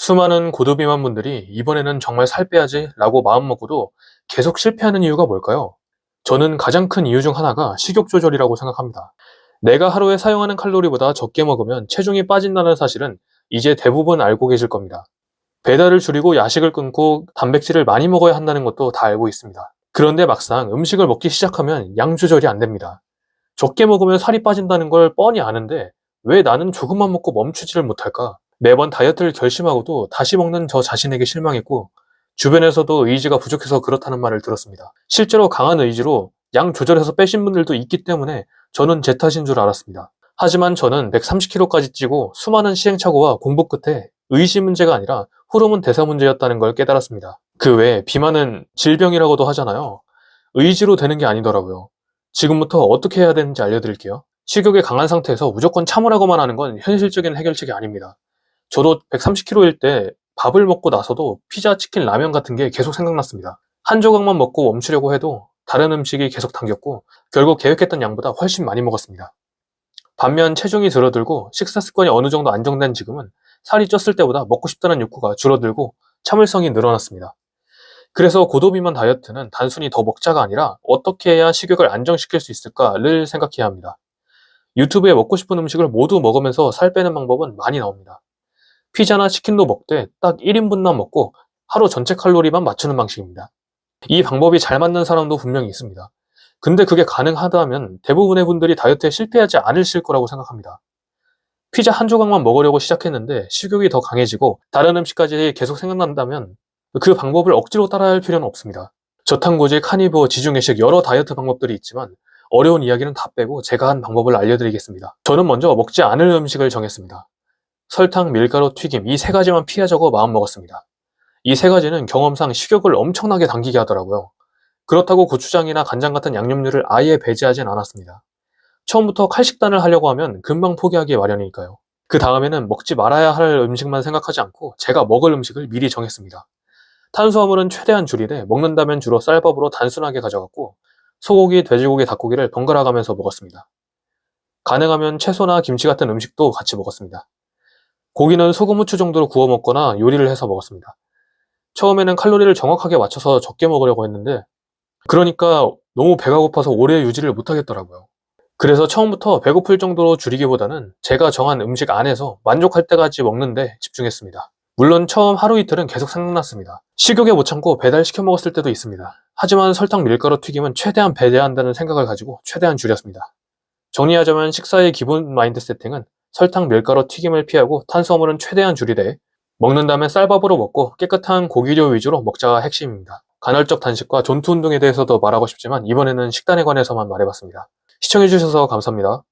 수많은 고도비만 분들이 이번에는 정말 살 빼야지 라고 마음먹고도 계속 실패하는 이유가 뭘까요? 저는 가장 큰 이유 중 하나가 식욕 조절이라고 생각합니다. 내가 하루에 사용하는 칼로리보다 적게 먹으면 체중이 빠진다는 사실은 이제 대부분 알고 계실 겁니다. 배달을 줄이고 야식을 끊고 단백질을 많이 먹어야 한다는 것도 다 알고 있습니다. 그런데 막상 음식을 먹기 시작하면 양 조절이 안 됩니다. 적게 먹으면 살이 빠진다는 걸 뻔히 아는데 왜 나는 조금만 먹고 멈추지를 못할까? 매번 다이어트를 결심하고도 다시 먹는 저 자신에게 실망했고 주변에서도 의지가 부족해서 그렇다는 말을 들었습니다. 실제로 강한 의지로 양 조절해서 빼신 분들도 있기 때문에 저는 제 탓인 줄 알았습니다. 하지만 저는 130kg까지 찌고 수많은 시행착오와 공부 끝에 의지 문제가 아니라 호르몬 대사 문제였다는 걸 깨달았습니다. 그 외에 비만은 질병이라고도 하잖아요. 의지로 되는 게 아니더라고요. 지금부터 어떻게 해야 되는지 알려드릴게요. 식욕이 강한 상태에서 무조건 참으라고만 하는 건 현실적인 해결책이 아닙니다. 저도 130kg일 때 밥을 먹고 나서도 피자, 치킨, 라면 같은 게 계속 생각났습니다. 한 조각만 먹고 멈추려고 해도 다른 음식이 계속 당겼고 결국 계획했던 양보다 훨씬 많이 먹었습니다. 반면 체중이 줄어들고 식사 습관이 어느 정도 안정된 지금은 살이 쪘을 때보다 먹고 싶다는 욕구가 줄어들고 참을성이 늘어났습니다. 그래서 고도비만 다이어트는 단순히 더 먹자가 아니라 어떻게 해야 식욕을 안정시킬 수 있을까를 생각해야 합니다. 유튜브에 먹고 싶은 음식을 모두 먹으면서 살 빼는 방법은 많이 나옵니다. 피자나 치킨도 먹되 딱 1인분만 먹고 하루 전체 칼로리만 맞추는 방식입니다. 이 방법이 잘 맞는 사람도 분명히 있습니다. 근데 그게 가능하다면 대부분의 분들이 다이어트에 실패하지 않으실 거라고 생각합니다. 피자 한 조각만 먹으려고 시작했는데 식욕이 더 강해지고 다른 음식까지 계속 생각난다면 그 방법을 억지로 따라할 필요는 없습니다. 저탄고지, 카니버, 지중해식 여러 다이어트 방법들이 있지만 어려운 이야기는 다 빼고 제가 한 방법을 알려드리겠습니다. 저는 먼저 먹지 않을 음식을 정했습니다. 설탕, 밀가루, 튀김 이 세 가지만 피하자고 마음먹었습니다. 이 세 가지는 경험상 식욕을 엄청나게 당기게 하더라고요. 그렇다고 고추장이나 간장 같은 양념류를 아예 배제하진 않았습니다. 처음부터 칼식단을 하려고 하면 금방 포기하기 마련이니까요. 그 다음에는 먹지 말아야 할 음식만 생각하지 않고 제가 먹을 음식을 미리 정했습니다. 탄수화물은 최대한 줄이되 먹는다면 주로 쌀밥으로 단순하게 가져갔고 소고기, 돼지고기, 닭고기를 번갈아 가면서 먹었습니다. 가능하면 채소나 김치 같은 음식도 같이 먹었습니다. 고기는 소금, 후추 정도로 구워 먹거나 요리를 해서 먹었습니다. 처음에는 칼로리를 정확하게 맞춰서 적게 먹으려고 했는데 그러니까 너무 배가 고파서 오래 유지를 못하겠더라고요. 그래서 처음부터 배고플 정도로 줄이기보다는 제가 정한 음식 안에서 만족할 때까지 먹는데 집중했습니다. 물론 처음 하루 이틀은 계속 생각났습니다. 식욕에 못 참고 배달시켜 먹었을 때도 있습니다. 하지만 설탕, 밀가루, 튀김은 최대한 배제한다는 생각을 가지고 최대한 줄였습니다. 정리하자면 식사의 기본 마인드 세팅은 설탕, 밀가루, 튀김을 피하고 탄수화물은 최대한 줄이되 먹는다면 쌀밥으로 먹고 깨끗한 고기류 위주로 먹자가 핵심입니다. 간헐적 단식과 전투 운동에 대해서도 말하고 싶지만 이번에는 식단에 관해서만 말해봤습니다. 시청해주셔서 감사합니다.